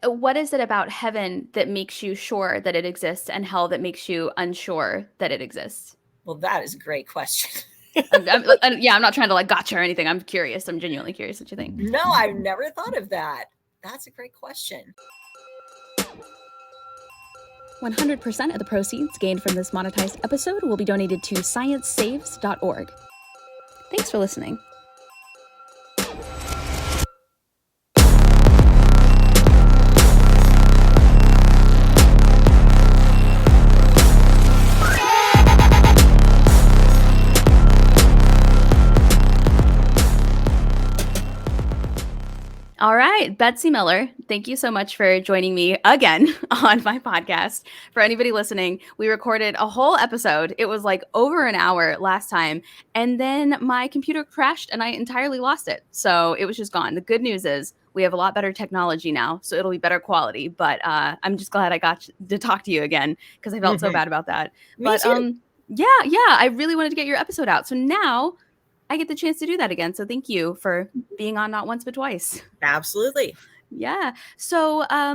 what is it about heaven that makes you sure that it exists and hell that makes you unsure that it exists? Well, that is a great question. Yeah, I'm not trying to like gotcha or anything. I'm curious. I'm genuinely curious what you think. No, I've never thought of that. That's a great question. 100% of the proceeds gained from this monetized episode will be donated to sciencesaves.org. Thanks for listening. All right, Betsy Miller, thank you so much for joining me again on my podcast. For anybody listening, we recorded a whole episode. It was like over an hour last time, and then my computer crashed and I entirely lost it. So it was just gone. The good news is we have a lot better technology now, so it'll be better quality. But I'm just glad I got to talk to you again because I felt so bad about that. Me too. Yeah, I really wanted to get your episode out. So now I get the chance to do that again. So thank you for being on Not Once But Twice. Absolutely. Yeah. So why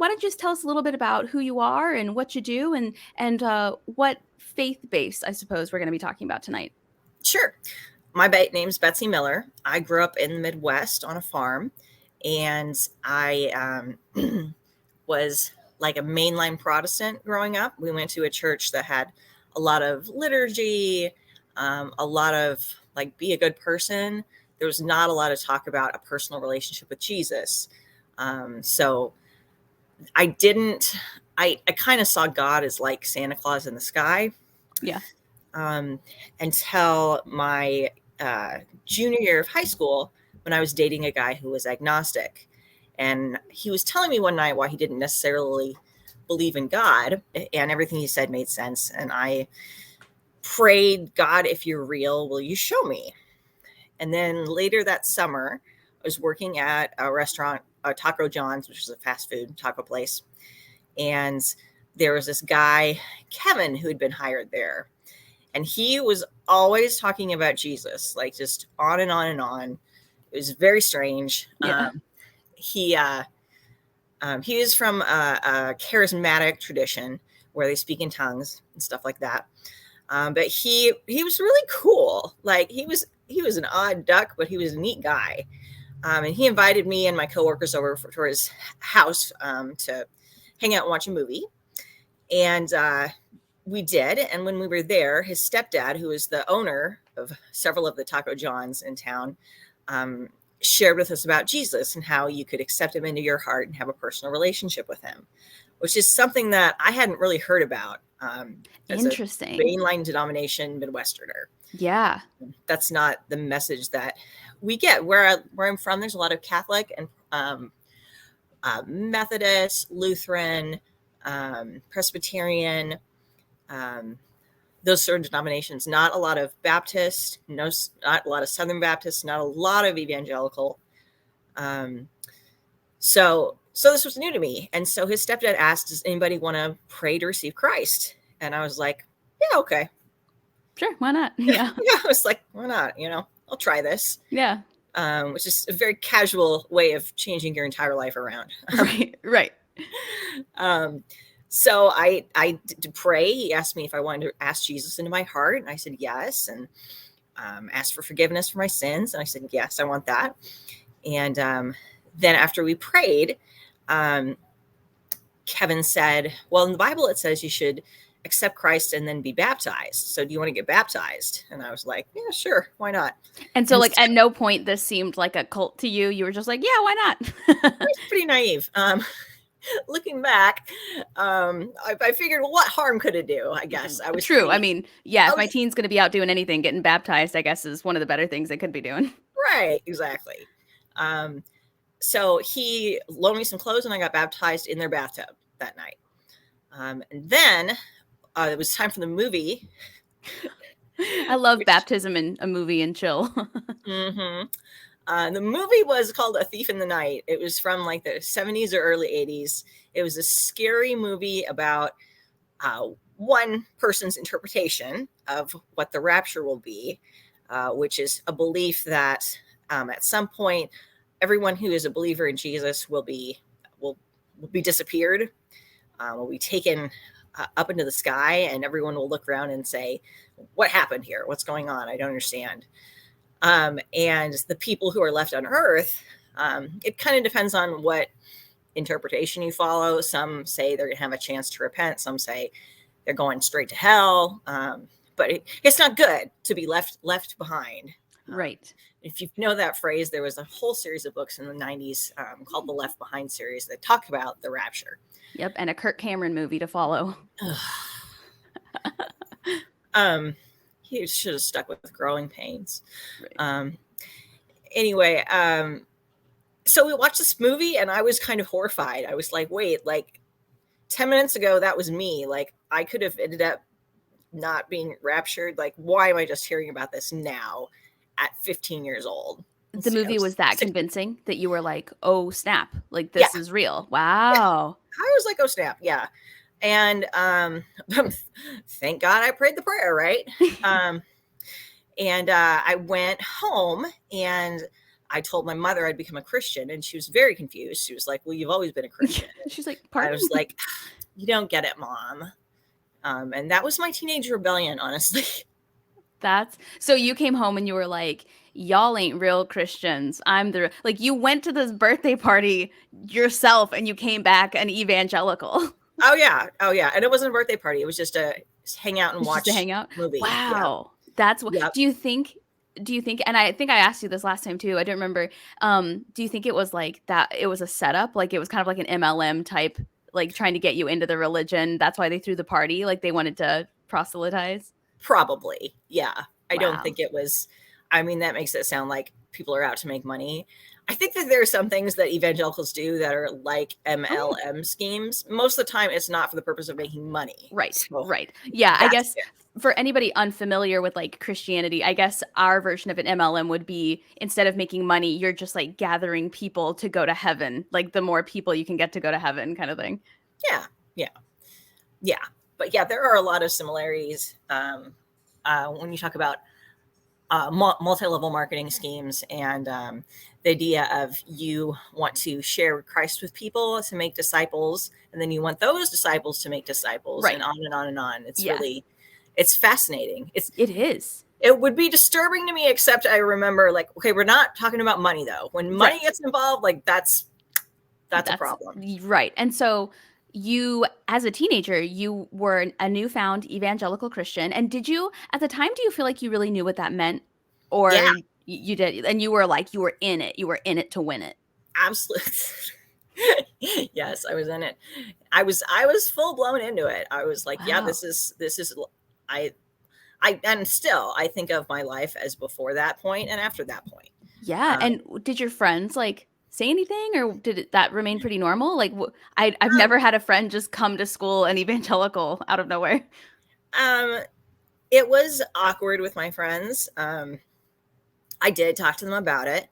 don't you just tell us a little bit about who you are and what you do and what faith-based, I suppose, we're going to be talking about tonight. Sure. My name's Betsy Miller. I grew up in the Midwest on a farm, and I was like a mainline Protestant growing up. We went to a church that had a lot of liturgy, a lot of like be a good person. There was not a lot of talk about a personal relationship with Jesus. So I kind of saw God as like Santa Claus in the sky. Yeah. Until my junior year of high school, when I was dating a guy who was agnostic. And he was telling me one night why he didn't necessarily believe in God, and everything he said made sense. And I prayed, God, if you're real, will you show me? And then later that summer, I was working at a restaurant, Taco John's, which is a fast food taco place. And there was this guy, Kevin, who had been hired there. And he was always talking about Jesus, like just on and on and on. It was very strange. Yeah. He is from a charismatic tradition where they speak in tongues and stuff like that. But he was really cool. Like he was an odd duck, but he was a neat guy. And he invited me and my coworkers over to his house to hang out and watch a movie. And we did. And when we were there, his stepdad, who is the owner of several of the Taco Johns in town, shared with us about Jesus and how you could accept him into your heart and have a personal relationship with him, which is something that I hadn't really heard about. Interesting. As a mainline denomination Midwesterner. Yeah. That's not the message that we get. Where I'm from, there's a lot of Catholic and Methodist, Lutheran, Presbyterian, those sort of denominations. Not a lot of Baptist, not a lot of Southern Baptists, not a lot of Evangelical. So this was new to me. And so his stepdad asked, does anybody want to pray to receive Christ? And I was like, yeah, okay. Sure, why not? Yeah. Yeah, I was like, why not? I'll try this. Yeah. Which is a very casual way of changing your entire life around. Right. So I did pray. He asked me if I wanted to ask Jesus into my heart. And I said, yes. And asked for forgiveness for my sins. And I said, yes, I want that. And then after we prayed, Kevin said, well, in the Bible, it says you should accept Christ and then be baptized. So do you want to get baptized? And I was like, yeah, sure. Why not? And so at no point this seemed like a cult to you. You were just like, yeah, why not? It's pretty naive. Looking back, I figured, well, what harm could it do? I guess I was true. I mean, yeah, if my teen's going to be out doing anything, getting baptized, I guess is one of the better things they could be doing. Right. Exactly. So he loaned me some clothes and I got baptized in their bathtub that night. And then it was time for the movie. I love baptism in a movie and chill. Mm-hmm. The movie was called A Thief in the Night. It was from like the 70s or early 80s. It was a scary movie about one person's interpretation of what the rapture will be, which is a belief that at some point, everyone who is a believer in Jesus will will be disappeared, will be taken up into the sky, and everyone will look around and say, what happened here? What's going on? I don't understand. And the people who are left on Earth, it kind of depends on what interpretation you follow. Some say they're going to have a chance to repent. Some say they're going straight to hell. But it's not good to be left behind. Right. If you know that phrase, there was a whole series of books in the 90s called the Left Behind series that talk about the rapture. Yep. And a Kirk Cameron movie to follow. He should have stuck with Growing Pains. Right. Anyway, so we watched this movie and I was kind of horrified. I was like, wait, like 10 minutes ago, that was me. Like I could have ended up not being raptured. Like, why am I just hearing about this now at 15 years old? The movie was that convincing that you were like, oh, snap. Like, this is real. Wow. Yeah. I was like, oh, snap. Yeah. And thank God I prayed the prayer, right? And I went home and I told my mother I'd become a Christian, and she was very confused. She was like, well, you've always been a Christian. She's like, pardon? I was like, you don't get it, Mom. And that was my teenage rebellion, honestly. So you came home and you were like, y'all ain't real Christians. Like you went to this birthday party yourself and you came back an evangelical. Oh yeah. And it wasn't a birthday party. It was just a hang out and watch a hangout movie. Wow. Yeah. That's what, do you think, and I think I asked you this last time too, I don't remember. Do you think it was like that? It was a setup, like it was kind of like an MLM type, like trying to get you into the religion. That's why they threw the party. Like they wanted to proselytize. Probably. Yeah. I don't think it was, I mean, that makes it sound like people are out to make money. I think that there are some things that evangelicals do that are like MLM schemes. Most of the time, it's not for the purpose of making money. Right. So right. Yeah. I guess for anybody unfamiliar with like Christianity, I guess our version of an MLM would be instead of making money, you're just like gathering people to go to heaven. Like the more people you can get to go to heaven kind of thing. Yeah. But yeah, there are a lot of similarities when you talk about multi-level marketing schemes and the idea of you want to share Christ with people to make disciples, and then you want those disciples to make disciples, right. And on and on and on. It's really, it's fascinating. It is. It would be disturbing to me, except I remember like, okay, we're not talking about money though. When money gets involved, like that's a problem. Right. And so you, as a teenager, you were a newfound evangelical Christian. And did you, at the time, do you feel like you really knew what that meant? Or you did, and you were like, you were in it. You were in it to win it. Absolutely. Yes, I was in it. I was full blown into it. I was like, wow. Yeah, this is, and still I think of my life as before that point and after that point. Yeah. And did your friends like say anything, or did that remain pretty normal? Like I've never had a friend just come to school and evangelical out of nowhere. It was awkward with my friends. I did talk to them about it.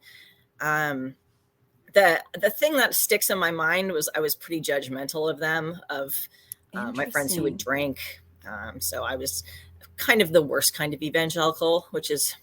The thing that sticks in my mind was I was pretty judgmental of them, of my friends who would drink. So I was kind of the worst kind of evangelical, which is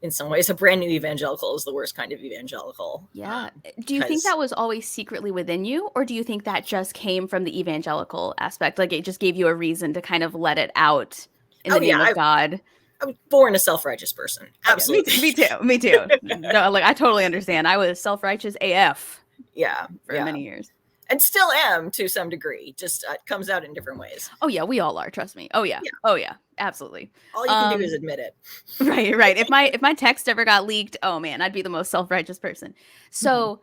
in some ways a brand new evangelical is the worst kind of evangelical. Yeah. Do you think that was always secretly within you, or do you think that just came from the evangelical aspect? Like it just gave you a reason to kind of let it out in the name of God? I was born a self-righteous person. Absolutely. Yeah, me too. No, like I totally understand. I was self-righteous AF. For many years. And still am to some degree. Just comes out in different ways. Oh yeah, we all are. Trust me. Oh yeah. Oh yeah. Absolutely. All you can do is admit it. Right. If my text ever got leaked, oh man, I'd be the most self-righteous person. So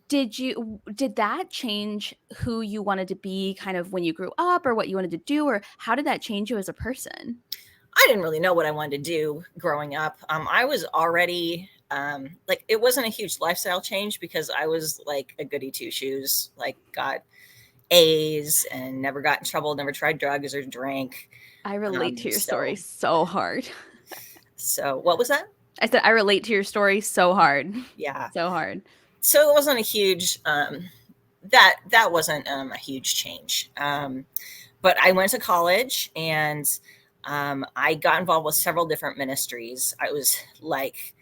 did that change who you wanted to be kind of when you grew up, or what you wanted to do, or how did that change you as a person? I didn't really know what I wanted to do growing up. I was already like, it wasn't a huge lifestyle change because I was like a goody two shoes, like got A's and never got in trouble, never tried drugs or drank. I relate to your story so hard. So what was that? I said, I relate to your story so hard. Yeah. So hard. So it wasn't a huge, that wasn't a huge change. But I went to college and I got involved with several different ministries. I was like,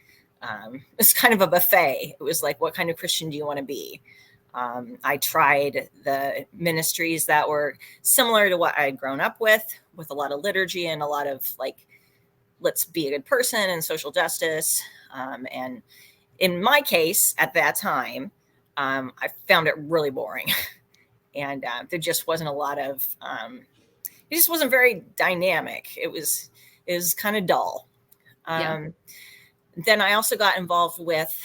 it's kind of a buffet. It was like, what kind of Christian do you want to be? I tried the ministries that were similar to what I had grown up with a lot of liturgy and a lot of like, let's be a good person and social justice. And in my case at that time, I found it really boring. And there just wasn't a lot of, it just wasn't very dynamic. It was kind of dull. Then I also got involved with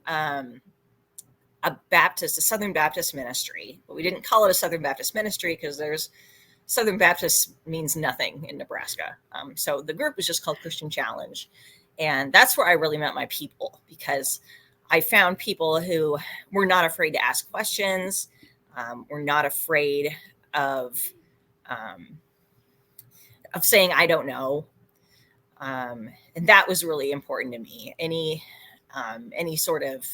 a Southern Baptist ministry, but we didn't call it a Southern Baptist ministry because Southern Baptist means nothing in Nebraska. So the group was just called Christian Challenge. And that's where I really met my people, because I found people who were not afraid to ask questions, were not afraid of saying, I don't know. And that was really important to me. Any sort of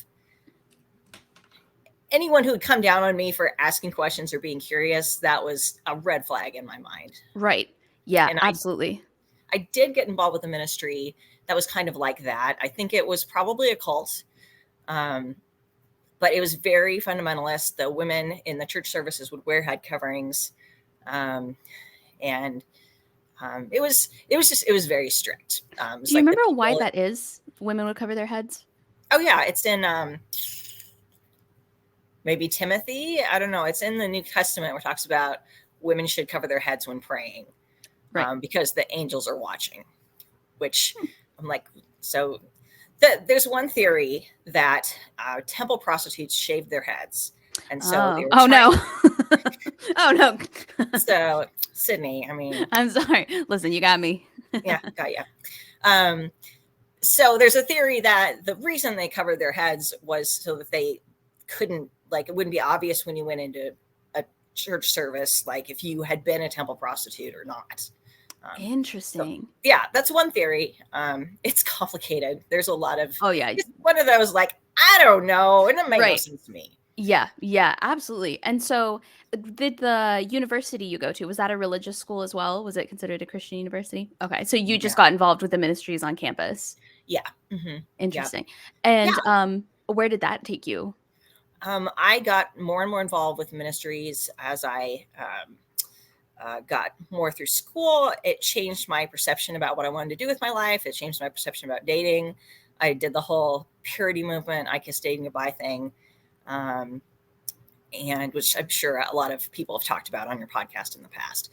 anyone who would come down on me for asking questions or being curious, that was a red flag in my mind. Right. Yeah, and absolutely. I did get involved with a ministry that was kind of like that. I think it was probably a cult. But it was very fundamentalist. The women in the church services would wear head coverings. And it was very strict. Do you remember why that is? Women would cover their heads? Oh yeah. It's in, maybe Timothy. I don't know. It's in the New Testament where it talks about women should cover their heads when praying, right? Because the angels are watching, which I'm like, so there's one theory that temple prostitutes shaved their heads. And so no. Oh no. So Sydney, I mean, I'm sorry. Listen, you got me. Yeah, got you. So there's a theory that the reason they covered their heads was so that they couldn't, like, it wouldn't be obvious when you went into a church service, like if you had been a temple prostitute or not. Interesting. So, yeah, that's one theory. It's complicated. There's a lot of, it's one of those, like, I don't know. And it made no sense to me. Yeah, absolutely. And so did the university you go to, was that a religious school as well? Was it considered a Christian university? Okay. So you just got involved with the ministries on campus. Yeah. Mm-hmm. Interesting. Yeah. And where did that take you? I got more and more involved with ministries as I got more through school. It changed my perception about what I wanted to do with my life. It changed my perception about dating. I did the whole purity movement, I kissed dating goodbye thing. And which I'm sure a lot of people have talked about on your podcast in the past.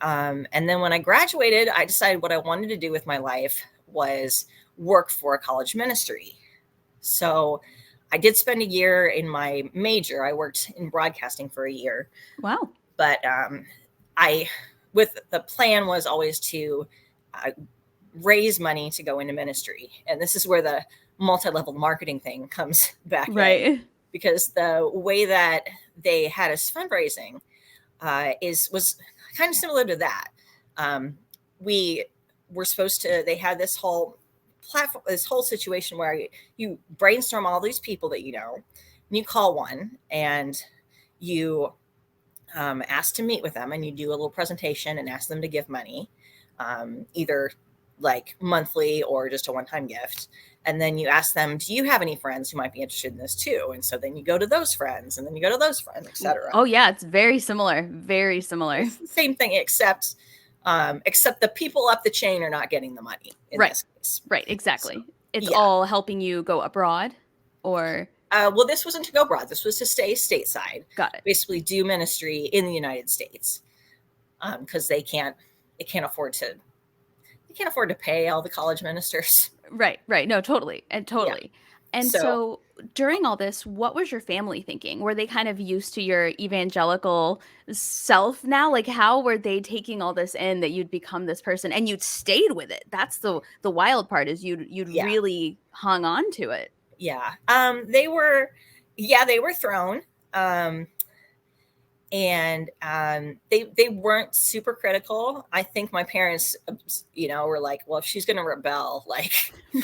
And then when I graduated, I decided what I wanted to do with my life was work for a college ministry. So I did spend a year in my major. I worked in broadcasting for a year. Wow. But the plan was always to raise money to go into ministry. And this is where the multi-level marketing thing comes back in. Because the way that they had us fundraising was kind of similar to that. We were supposed to, they had this whole platform, this whole situation where you brainstorm all these people that you know, and you call one and you ask to meet with them, and you do a little presentation and ask them to give money, either like monthly or just a one-time gift. And then you ask them, do you have any friends who might be interested in this too? And so then you go to those friends, and then you go to those friends, etc. Oh yeah, it's very similar. Very similar. It's the same thing, except the people up the chain are not getting the money. Right. Right. Exactly. So, it's all helping you go abroad, or. Well, this wasn't to go abroad. This was to stay stateside. Got it. Basically, do ministry in the United States, because they can't afford to pay all the college ministers. Right. No, totally. And so during all this, what was your family thinking? Were they kind of used to your evangelical self now? Like, how were they taking all this in, that you'd become this person and you'd stayed with it? That's the wild part, is you'd really hung on to it. Yeah. They were thrown. And they weren't super critical. I think my parents, were like, well, if she's going to rebel, like,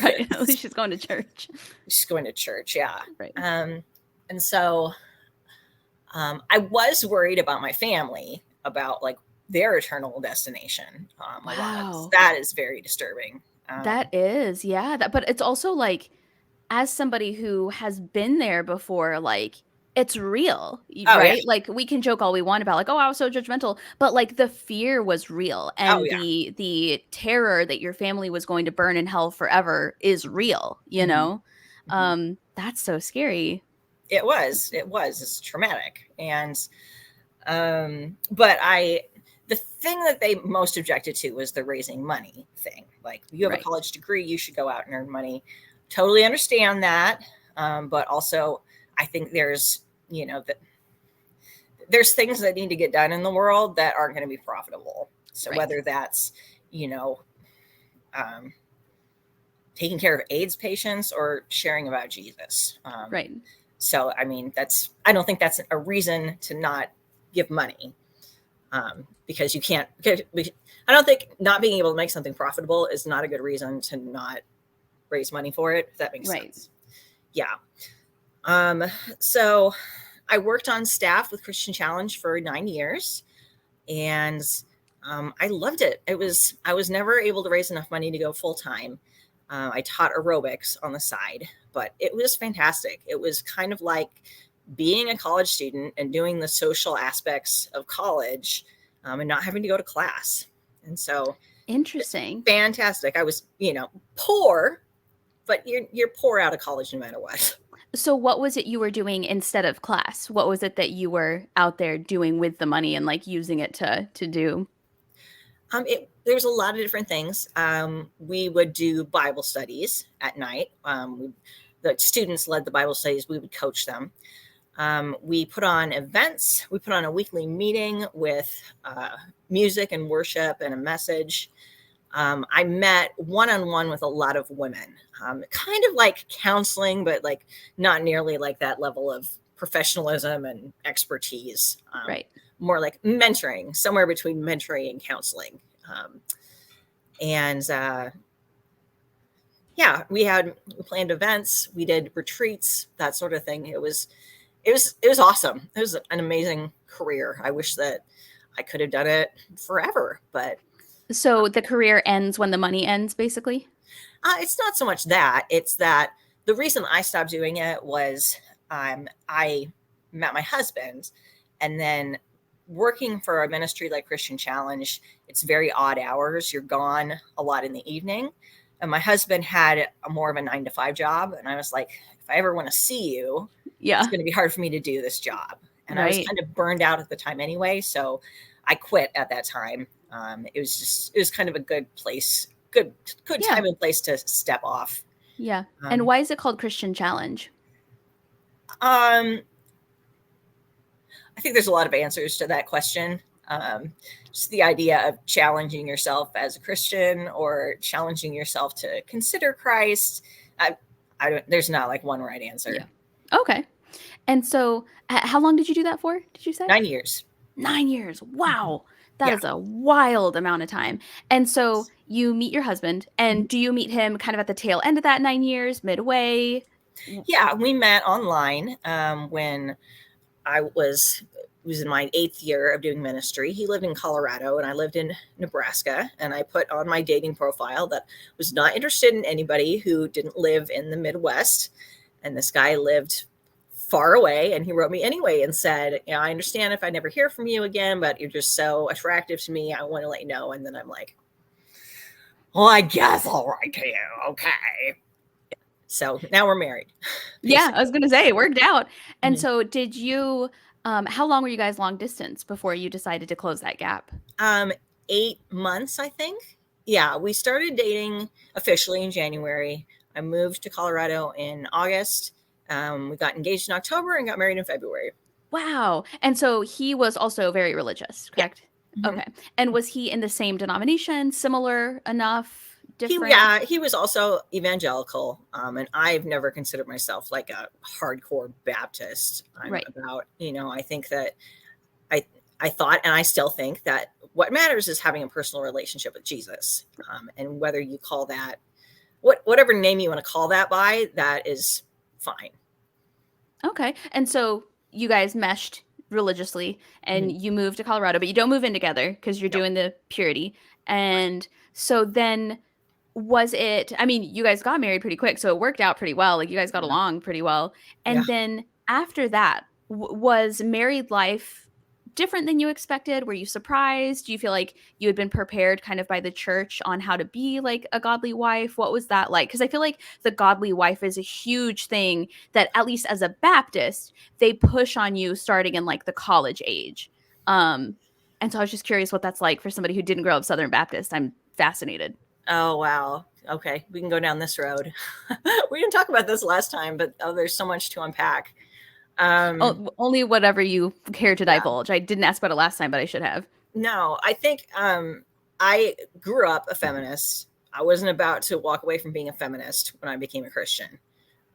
right, at least she's going to church. She's going to church, yeah. Right. And so I was worried about my family, about like their eternal destination. Wow. That is very disturbing. That is, yeah. But it's also like, as somebody who has been there before, like, it's real, Oh, yeah. right? Like, we can joke all we want about, like, "Oh, I was so judgmental," but, like, the fear was real, Oh, and yeah. the terror that your family was going to burn in hell forever is real, you Mhm. know? Mhm. That's so scary. It was. It's traumatic. And but the thing that they most objected to was the raising money thing. Like, you have a Right. college degree, you should go out and earn money. Totally understand that. But also, I think there's, there's things that need to get done in the world that aren't going to be profitable. So Right. whether that's, you know, um, taking care of AIDS patients or sharing about Jesus. Right. So, I mean, I don't think that's a reason to not give money. Because you can't, I don't think not being able to make something profitable is not a good reason to not raise money for it, if that makes Right. sense. Yeah. So I worked on staff with Christian Challenge for 9 years, and I loved it. I was never able to raise enough money to go full time. I taught aerobics on the side, but it was fantastic. It was kind of like being a college student and doing the social aspects of college, and not having to go to class. And so Interesting. fantastic. I was, poor, but you're poor out of college no matter what. So what was it you were doing instead of class? What was it that you were out there doing with the money and, like, using it to do? There's a lot of different things. We would do Bible studies at night. The students led the Bible studies. We would coach them. We put on events. We put on a weekly meeting with music and worship and a message. I met one-on-one with a lot of women, kind of like counseling, but like not nearly like that level of professionalism and expertise. Right. More like mentoring, somewhere between mentoring and counseling. And yeah, we planned events, we did retreats, that sort of thing. It was awesome. It was an amazing career. I wish that I could have done it forever, but So the career ends when the money ends, basically? it's not so much that. It's that the reason I stopped doing it was I met my husband, and then working for a ministry like Christian Challenge, it's very odd hours. You're gone a lot in the evening. And my husband had more of a 9 to 5 job. And I was like, if I ever want to see you, Yeah. it's going to be hard for me to do this job. And I was Right. kind of burned out at the time anyway. So I quit at that time. It was kind of a good place, good Yeah. time and place to step off. Yeah. And why is it called Christian Challenge? I think there's a lot of answers to that question. Just the idea of challenging yourself as a Christian or challenging yourself to consider Christ. There's not like one right answer. Yeah. Okay. And so how long did you do that for? Did you say? 9 years. 9 years. Wow. That Yeah. is a wild amount of time. And so you meet your husband, and do you meet him kind of at the tail end of that 9 years, midway? Yeah, we met online when I was in my 8th year of doing ministry. He lived in Colorado and I lived in Nebraska, and I put on my dating profile that was not interested in anybody who didn't live in the Midwest. And this guy lived far away, and he wrote me anyway and said, I understand if I never hear from you again, but you're just so attractive to me. I want to let you know. And then I'm like, well, I guess I'll write to you. Okay. So now we're married. Yeah, I was going to say it worked out. And Mhm. so did you how long were you guys long distance before you decided to close that gap? 8 months, I think. Yeah, we started dating officially in January. I moved to Colorado in August. We got engaged in October and got married in February. Wow. And so he was also very religious, Yeah. correct? Mhm. Okay. And was he in the same denomination, similar enough, different? He was also evangelical, and I've never considered myself like a hardcore Baptist. I'm Right. about, I think that I thought, and I still think that what matters is having a personal relationship with Jesus, and whether you call that whatever name you want to call that by, that is fine. Okay. And so you guys meshed religiously, and Mhm. you moved to Colorado, but you don't move in together because you're No. doing the purity. And so then was it, I mean, you guys got married pretty quick, so it worked out pretty well. Like, you guys got Yeah. along pretty well. Yeah. And then after that, was married life different than you expected? Were you surprised? Do you feel like you had been prepared kind of by the church on how to be like a godly wife? What was that like? Because I feel like the godly wife is a huge thing that, at least as a Baptist, they push on you starting in like the college age. And so I was just curious what that's like for somebody who didn't grow up Southern Baptist. I'm fascinated. Oh, wow. Okay. We can go down this road. We didn't talk about this last time, but there's so much to unpack. Only whatever you care to Yeah. divulge. I didn't ask about it last time, but I should have. No, I think I grew up a feminist. I wasn't about to walk away from being a feminist when I became a Christian.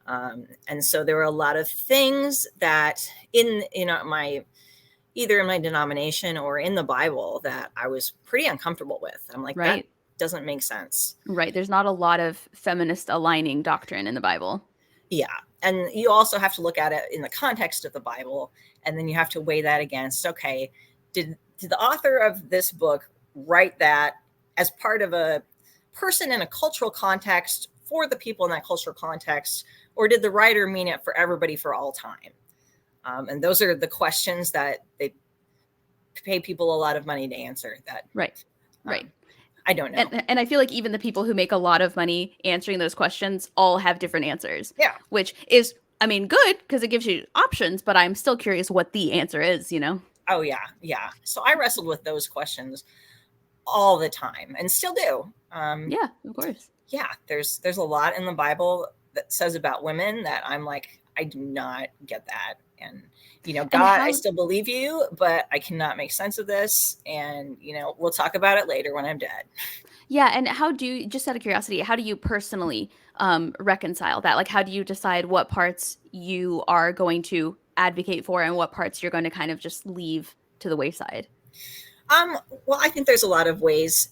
And so there were a lot of things that either in my denomination or in the Bible that I was pretty uncomfortable with. I'm like, Right. that doesn't make sense. Right. There's not a lot of feminist aligning doctrine in the Bible. Yeah. And you also have to look at it in the context of the Bible. And then you have to weigh that against, okay, did the author of this book write that as part of a person in a cultural context for the people in that cultural context? Or did the writer mean it for everybody for all time? And those are the questions that they pay people a lot of money to answer. That Right. Right. I don't know. And I feel like even the people who make a lot of money answering those questions all have different answers. Yeah. Which is, I mean, good because it gives you options, but I'm still curious what the answer is, you know? Oh, yeah. Yeah. So I wrestled with those questions all the time and still do. Yeah, of course. Yeah. There's a lot in the Bible that says about women that I'm like, I do not get that. And, God, I still believe you, but I cannot make sense of this. And, we'll talk about it later when I'm dead. Yeah. And how do you, just out of curiosity, how do you personally reconcile that? Like, how do you decide what parts you are going to advocate for and what parts you're going to kind of just leave to the wayside? Well, I think there's a lot of ways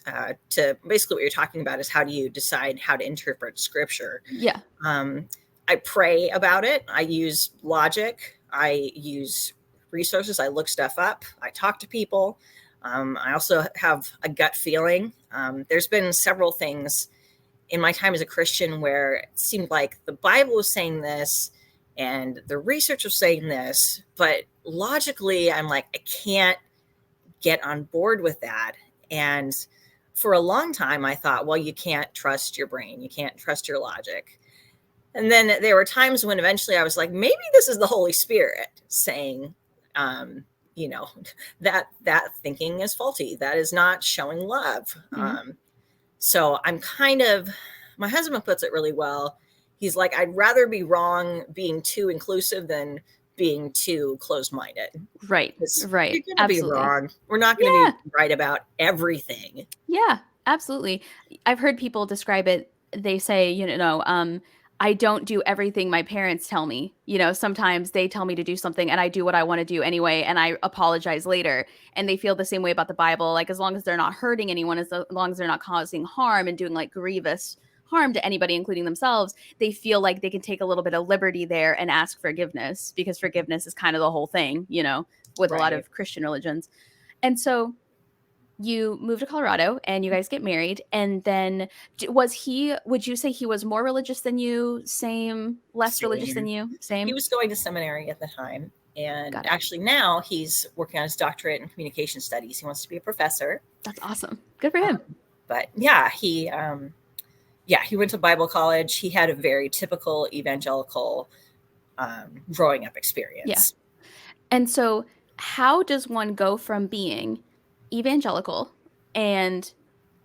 to basically what you're talking about is how do you decide how to interpret scripture? Yeah. I pray about it. I use logic. I use resources. I look stuff up. I talk to people. I also have a gut feeling. There's been several things in my time as a Christian where it seemed like the Bible was saying this and the research was saying this, but logically I'm like, I can't get on board with that. And for a long time, I thought, well, you can't trust your brain. You can't trust your logic. And then there were times when eventually I was like, maybe this is the Holy Spirit saying, that thinking is faulty. That is not showing love. Mm-hmm. So I'm my husband puts it really well. He's like, I'd rather be wrong being too inclusive than being too closed-minded. Right. Right. You're going to be wrong. We're not going to be right about everything. Yeah, absolutely. I've heard people describe it. They say, I don't do everything my parents tell me. Sometimes they tell me to do something and I do what I want to do anyway. And I apologize later. And they feel the same way about the Bible. Like, as long as they're not hurting anyone, as long as they're not causing harm and doing like grievous harm to anybody, including themselves, they feel like they can take a little bit of liberty there and ask forgiveness, because forgiveness is kind of the whole thing, with a lot of Christian religions. And so you moved to Colorado and you guys get married. And then would you say he was more religious than you? Same, less religious than you? Same. He was going to seminary at the time. And actually now he's working on his doctorate in communication studies. He wants to be a professor. That's awesome. Good for him. But yeah, he went to Bible college. He had a very typical evangelical growing up experience. Yeah. And so how does one go from being evangelical and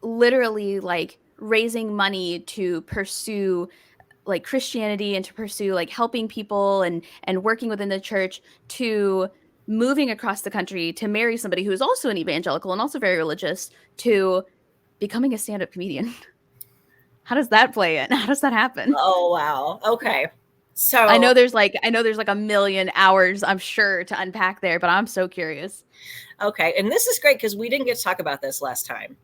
literally like raising money to pursue like Christianity and to pursue like helping people and working within the church, to moving across the country to marry somebody who is also an evangelical and also very religious, to becoming a stand-up comedian? How does that play in? How does that happen? Oh, wow. Okay. So I know there's like a million hours, I'm sure, to unpack there, but I'm so curious. Okay. And this is great because we didn't get to talk about this last time.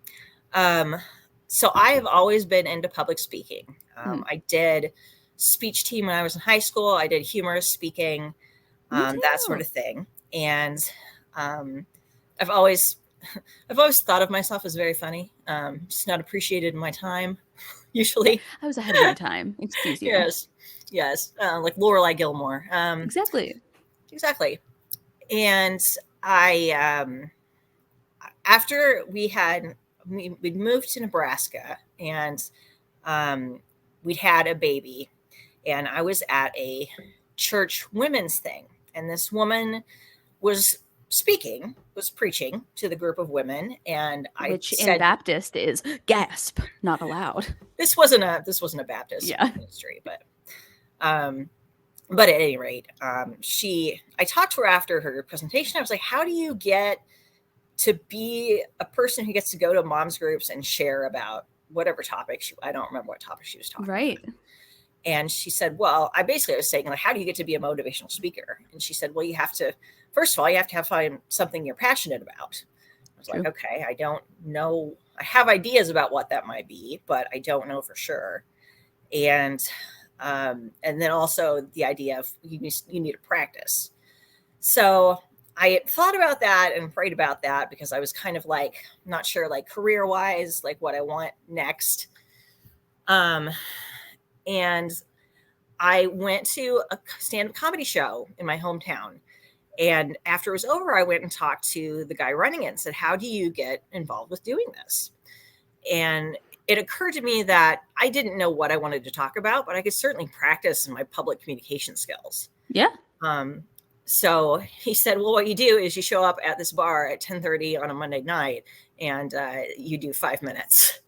So I have always been into public speaking. I did speech team when I was in high school. I did humorous speaking, that sort of thing. And I've always thought of myself as very funny, just not appreciated in my time, usually. I was ahead of my time. Excuse you. Yes. Like Lorelai Gilmore. Exactly. exactly. And after we'd moved to Nebraska, and we'd had a baby, and I was at a church women's thing, and this woman was preaching to the group of women, and I Which in said, Baptist is gasp, not allowed. this wasn't a Baptist ministry, but at any rate, I talked to her after her presentation. I was like, how do you get to be a person who gets to go to moms groups and share about whatever topic I don't remember what topic she was talking about. And she said, well, I was saying, like, how do you get to be a motivational speaker? And she said, well, first of all, you have to find something you're passionate about. I was like, okay, I don't know. I have ideas about what that might be, but I don't know for sure. And then also the idea of you need to practice. So I thought about that and prayed about that, because I was kind of like, not sure, like career wise, like what I want next. And I went to a stand-up comedy show in my hometown. And after it was over, I went and talked to the guy running it and said, how do you get involved with doing this? And it occurred to me that I didn't know what I wanted to talk about, but I could certainly practice my public communication skills. Yeah. So he said, well, what you do is you show up at this bar at 10:30 on a Monday night, and you do 5 minutes.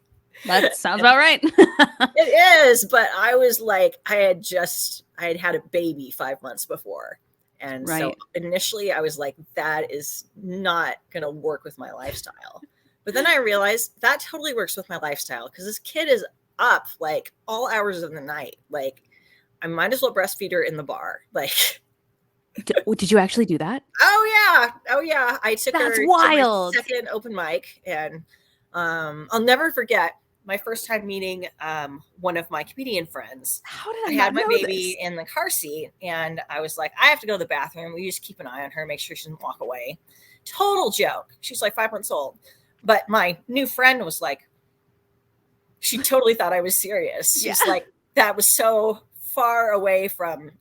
That sounds about right. It is, but I was like, I had had a baby 5 months before. And so initially I was like, that is not going to work with my lifestyle. But then I realized that totally works with my lifestyle, because this kid is up like all hours of the night. Like, I might as well breastfeed her in the bar. Like, did you actually do that? Oh yeah. I took her to my second open mic, and I'll never forget my first time meeting one of my comedian friends. How did I had my baby in the car seat, and I was like, I have to go to the bathroom. We just keep an eye on her, make sure she doesn't walk away. Total joke. She's like 5 months old. But my new friend was like, she totally thought I was serious. She's like, that was so far away from,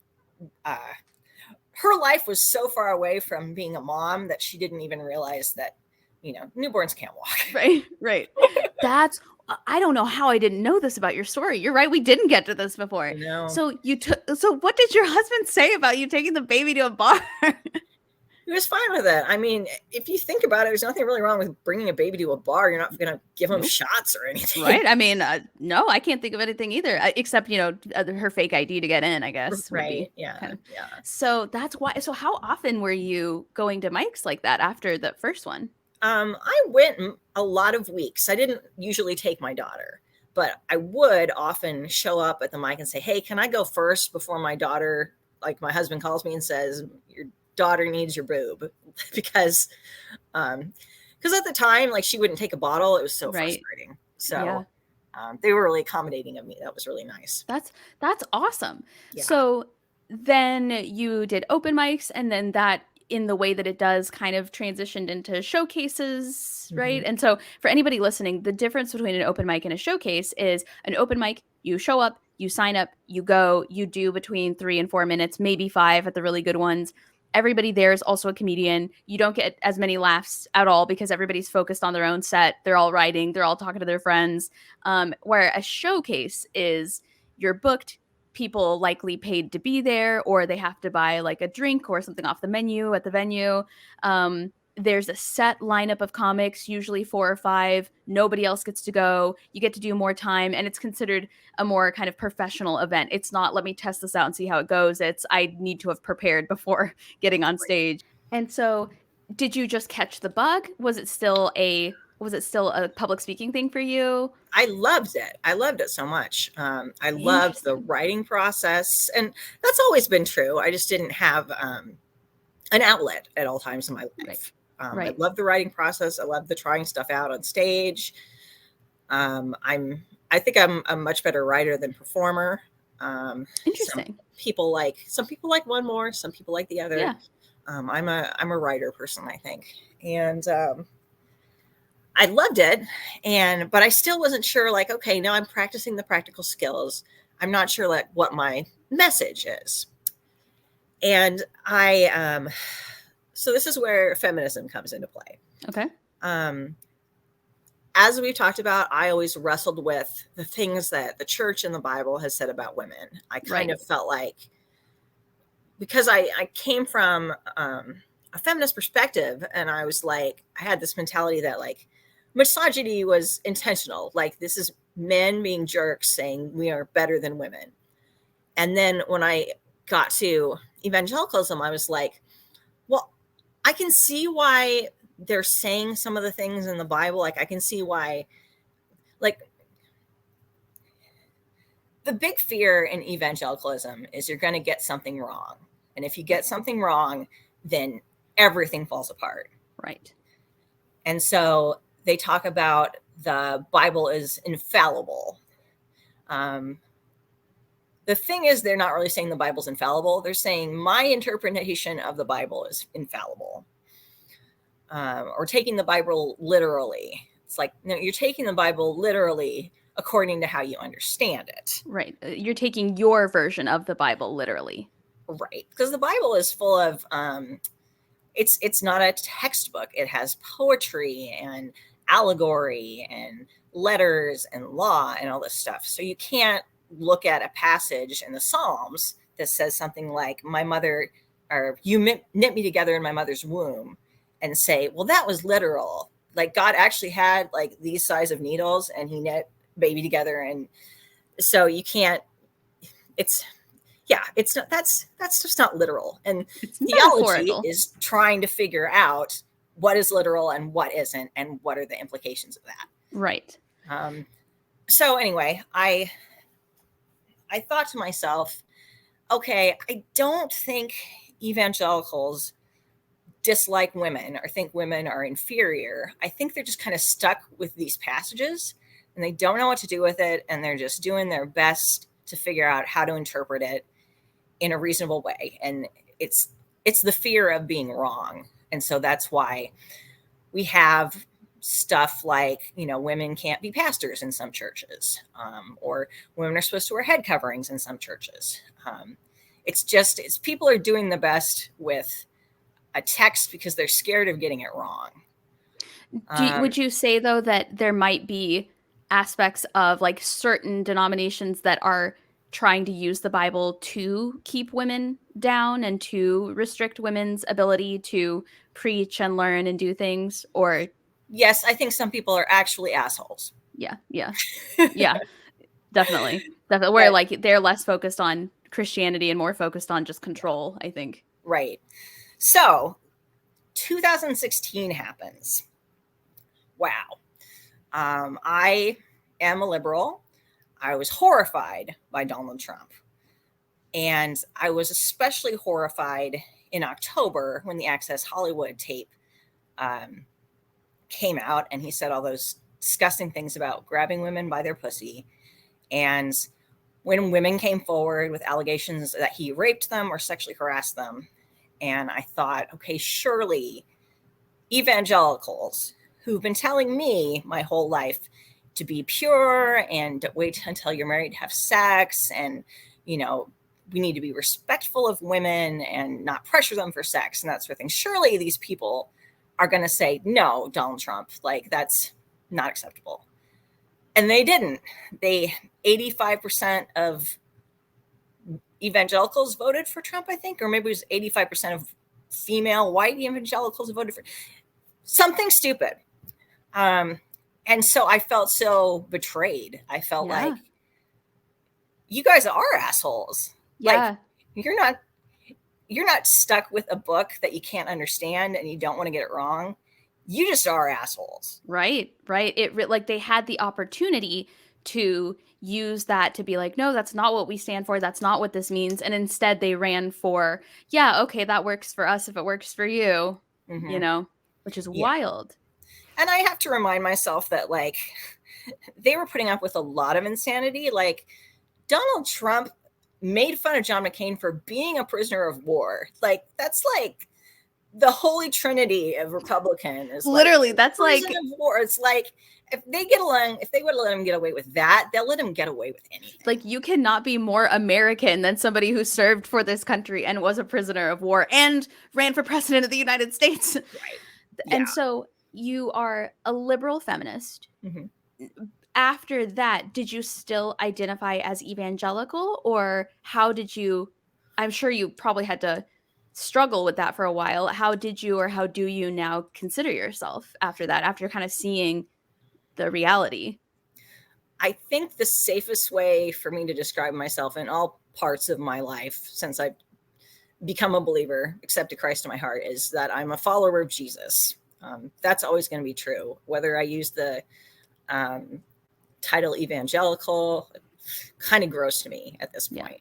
her life was so far away from being a mom that she didn't even realize that, newborns can't walk. Right. I don't know how I didn't know this about your story. You're right. We didn't get to this before. So what did your husband say about you taking the baby to a bar? He was fine with it. I mean, if you think about it, there's nothing really wrong with bringing a baby to a bar. You're not going to give them shots or anything. Right. I mean, no, I can't think of anything either, except, her fake ID to get in, I guess. Right. Yeah. So that's why. So how often were you going to mics like that after the first one? I went a lot of weeks. I didn't usually take my daughter, but I would often show up at the mic and say, hey, can I go first before my daughter, like my husband calls me and says, your daughter needs your boob, because at the time, like, she wouldn't take a bottle. It was so frustrating. So they were really accommodating of me. That was really nice. That's awesome. Yeah. So then you did open mics, and then that, in the way that it does, kind of transitioned into showcases, right? And so for anybody listening, the difference between an open mic and a showcase is an open mic, you show up, you sign up, you go, you do between 3 and 4 minutes, maybe 5 at the really good ones. Everybody there is also a comedian. You don't get as many laughs at all because everybody's focused on their own set. They're all writing. They're all talking to their friends. Where a showcase is, you're booked, people likely paid to be there, or they have to buy like a drink or something off the menu at the venue. There's a set lineup of comics, usually 4 or 5. Nobody else gets to go. You get to do more time, and it's considered a more kind of professional event. It's not, let me test this out and see how it goes. It's, I need to have prepared before getting on stage. And so did you just catch the bug? Was it still a public speaking thing for you? I loved it. I loved it so much. I loved the writing process, and that's always been true. I just didn't have an outlet at all times in my life. I love the writing process. I love the trying stuff out on stage. I think I'm a much better writer than performer. Interesting. Some people like one more, some people like the other. Yeah. I'm a writer person, I think. And I loved it. But I still wasn't sure, like, okay, now I'm practicing the practical skills. I'm not sure like what my message is. And so this is where feminism comes into play. Okay. As we've talked about, I always wrestled with the things that the church and the Bible has said about women. I kind of felt like, because I came from a feminist perspective, and I was like, I had this mentality that like misogyny was intentional. Like, this is men being jerks saying we are better than women. And then when I got to evangelicalism, I was like, well, I can see why they're saying some of the things in the Bible. Like, I can see why, like, the big fear in evangelicalism is you're going to get something wrong. And if you get something wrong, then everything falls apart. Right. And so they talk about the Bible is infallible. The thing is, they're not really saying the Bible's infallible. They're saying my interpretation of the Bible is infallible. Or taking the Bible literally. It's like, no, you're taking the Bible literally according to how you understand it. Right. You're taking your version of the Bible literally. Right. Because the Bible is full of, it's not a textbook. It has poetry and allegory and letters and law and all this stuff. So you can't look at a passage in the Psalms that says something like, my mother, or you knit me together in my mother's womb, and say, well, that was literal. Like, God actually had like these size of needles and he knit baby together. And so you can't, it's not, that's just not literal. And theology is trying to figure out what is literal and what isn't, and what are the implications of that. Right. So anyway, I thought to myself, okay, I don't think evangelicals dislike women or think women are inferior. I think they're just kind of stuck with these passages and they don't know what to do with it. And they're just doing their best to figure out how to interpret it in a reasonable way. And it's the fear of being wrong. And so that's why we have stuff like, women can't be pastors in some churches, or women are supposed to wear head coverings in some churches. It's people are doing the best with a text because they're scared of getting it wrong. Would you say, though, that there might be aspects of like certain denominations that are trying to use the Bible to keep women down and to restrict women's ability to preach and learn and do things? Or yes, I think some people are actually assholes. Yeah, definitely. Where like they're less focused on Christianity and more focused on just control, I think. Right. So 2016 happens. Wow. I am a liberal. I was horrified by Donald Trump. And I was especially horrified in October when the Access Hollywood tape came out, and he said all those disgusting things about grabbing women by their pussy. And when women came forward with allegations that he raped them or sexually harassed them, and I thought, okay, surely evangelicals who've been telling me my whole life to be pure and wait until you're married to have sex, and, we need to be respectful of women and not pressure them for sex and that sort of thing. Surely these people are going to say, no, Donald Trump, like, that's not acceptable. And they didn't. 85% of evangelicals voted for Trump, I think, or maybe it was 85% of female white evangelicals voted for something stupid. And so I felt so betrayed. I felt like, you guys are assholes. Yeah. Like, you're not stuck with a book that you can't understand and you don't want to get it wrong. You just are assholes. Right. Like they had the opportunity to use that to be like, no, that's not what we stand for. That's not what this means. And instead they ran for, okay, that works for us if it works for you, which is wild. And I have to remind myself that, like, they were putting up with a lot of insanity. Like, Donald Trump made fun of John McCain for being a prisoner of war. Like, that's like, the holy Trinity of Republican is literally that's like of war. It's like if they would let him get away with that, they'll let him get away with anything. Like, you cannot be more American than somebody who served for this country and was a prisoner of war and ran for president of the United States. Right. And Yeah. so you are a liberal feminist. Mm-hmm. After that, did you still identify as evangelical, or how did you, I'm sure you probably had to struggle with that for a while. How did you, or how do you now consider yourself after that, after kind of seeing the reality? I think the safest way for me to describe myself in all parts of my life since I've become a believer, accepted Christ in my heart, is that I'm a follower of Jesus. That's always going to be true. Whether I use the title evangelical, kind of gross to me at this point.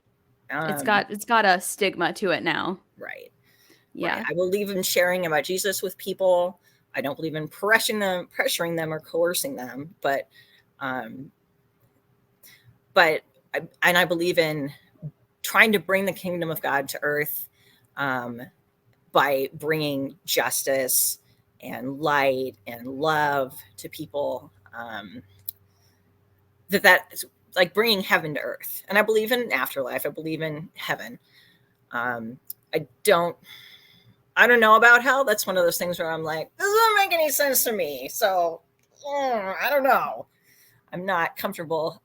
It's got a stigma to it now. Right. Yeah. Right. I believe in sharing about Jesus with people. I don't believe in pressuring them or coercing them, but I believe in trying to bring the kingdom of God to earth by bringing justice and light and love to people. That's like bringing heaven to earth. And I believe in afterlife. I believe in heaven. I don't know about hell. That's one of those things where I'm like, this doesn't make any sense to me. So I don't know. I'm not comfortable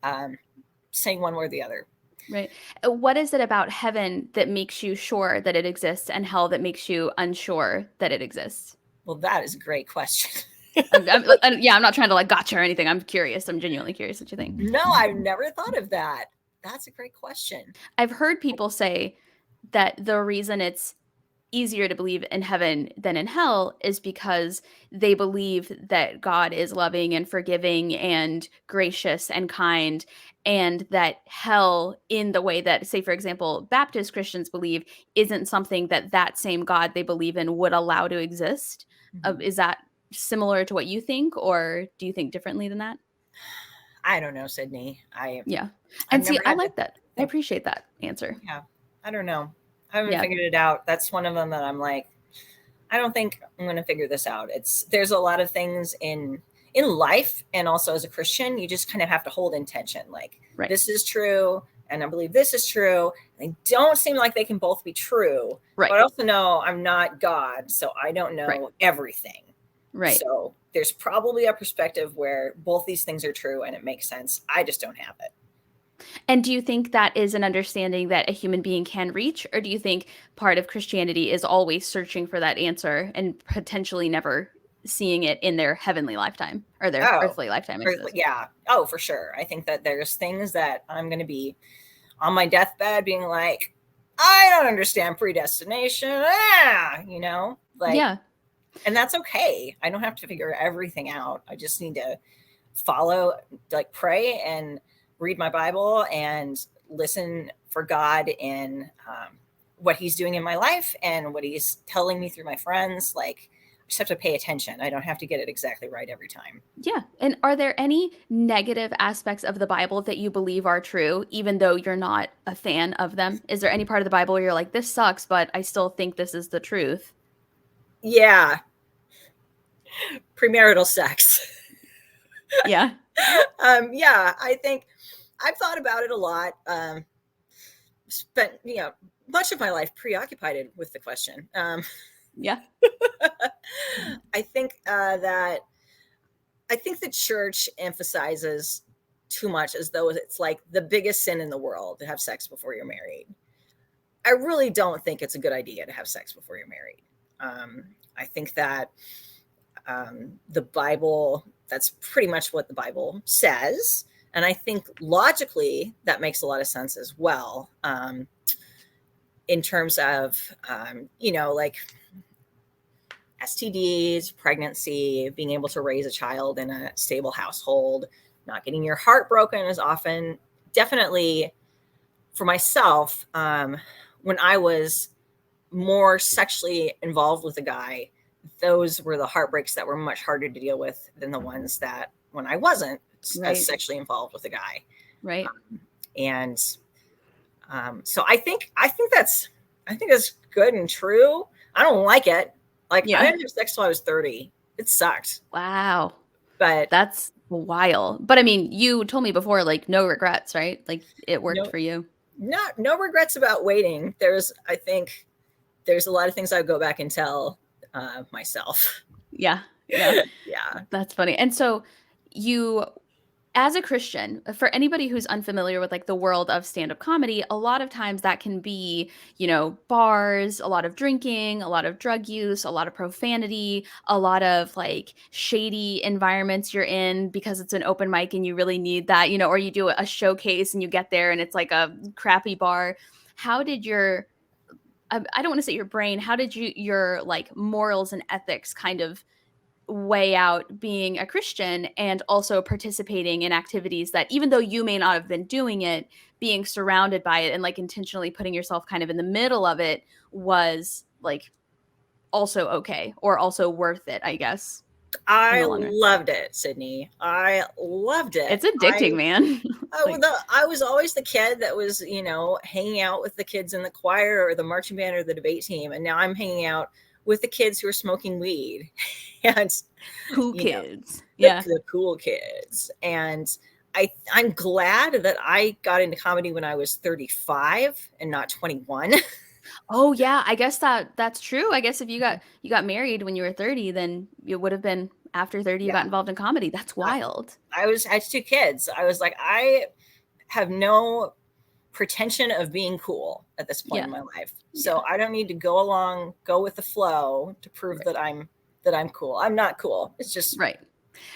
saying one way or the other. Right. What is it about heaven that makes you sure that it exists, and hell that makes you unsure that it exists? Well, that is a great question. I'm not trying to like gotcha or anything. I'm curious. I'm genuinely curious what you think. No, I've never thought of that. That's a great question. I've heard people say that the reason it's easier to believe in heaven than in hell is because they believe that God is loving and forgiving and gracious and kind, and that hell, in the way that, say, for example, Baptist Christians believe, isn't something that same God they believe in would allow to exist. Mm-hmm. Is that similar to what you think, or do you think differently than that? I don't know, Sydney. I like that. I appreciate that answer. Yeah. I don't know. I haven't figured it out. That's one of them that I'm like, I don't think I'm going to figure this out. There's a lot of things in life, and also as a Christian, you just kind of have to hold intention. Like, This is true, and I believe this is true. They don't seem like they can both be true. Right. But I also know I'm not God, so I don't know everything. Right. So there's probably a perspective where both these things are true and it makes sense. I just don't have it. And do you think that is an understanding that a human being can reach? Or do you think part of Christianity is always searching for that answer and potentially never seeing it in their heavenly lifetime or their earthly lifetime? Yeah. Oh, for sure. I think that there's things that I'm going to be on my deathbed being like, I don't understand predestination. And that's okay. I don't have to figure everything out. I just need to follow, like, pray and read my Bible and listen for God in what he's doing in my life and what he's telling me through my friends. Like, I just have to pay attention. I don't have to get it exactly right every time. Yeah. And are there any negative aspects of the Bible that you believe are true, even though you're not a fan of them? Is there any part of the Bible where you're like, this sucks, but I still think this is the truth? Yeah. Premarital sex. Yeah. I think I've thought about it a lot. Spent, much of my life preoccupied with the question. Yeah. I think that the church emphasizes too much, as though it's like the biggest sin in the world to have sex before you're married. I really don't think it's a good idea to have sex before you're married. I think that the Bible, that's pretty much what the Bible says. And I think logically that makes a lot of sense as well. In terms of, like STDs, pregnancy, being able to raise a child in a stable household, not getting your heart broken as often. Definitely for myself, when I was more sexually involved with a guy, those were the heartbreaks that were much harder to deal with than the ones that when I wasn't as sexually involved with a guy. Right. So I think that's good and true. I don't like it. Like, Yeah. I didn't have sex till I was 30. It sucked. Wow. But That's wild. But I mean, you told me before, like, no regrets, right? Like, it worked no, for you. no regrets about waiting. I think there's a lot of things I would go back and tell myself. Yeah. Yeah. Yeah. That's funny. And so you, as a Christian, for anybody who's unfamiliar with like the world of stand-up comedy, a lot of times that can be, bars, a lot of drinking, a lot of drug use, a lot of profanity, a lot of like shady environments you're in because it's an open mic and you really need that, or you do a showcase and you get there and it's like a crappy bar. How did I don't want to say your brain, how did your like morals and ethics kind of weigh out being a Christian and also participating in activities that, even though you may not have been doing it, being surrounded by it and like intentionally putting yourself kind of in the middle of it was like also okay, or also worth it, I guess, in I the long run? loved it, Sydney. I loved it. It's addicting, man. Like, I was always the kid that was, hanging out with the kids in the choir or the marching band or the debate team. And now I'm hanging out with the kids who are smoking weed and cool you know, kids. Yeah. the cool kids. And I'm glad that I got into comedy when I was 35 and not 21. Oh yeah, I guess that's true. I guess if you got married when you were 30, then it would have been after 30 you Yeah. got involved in comedy. That's wild. I had 2 kids. I was like, I have no pretension of being cool at this point in my life. So I don't need to go with the flow to prove that I'm cool. I'm not cool. It's just Right.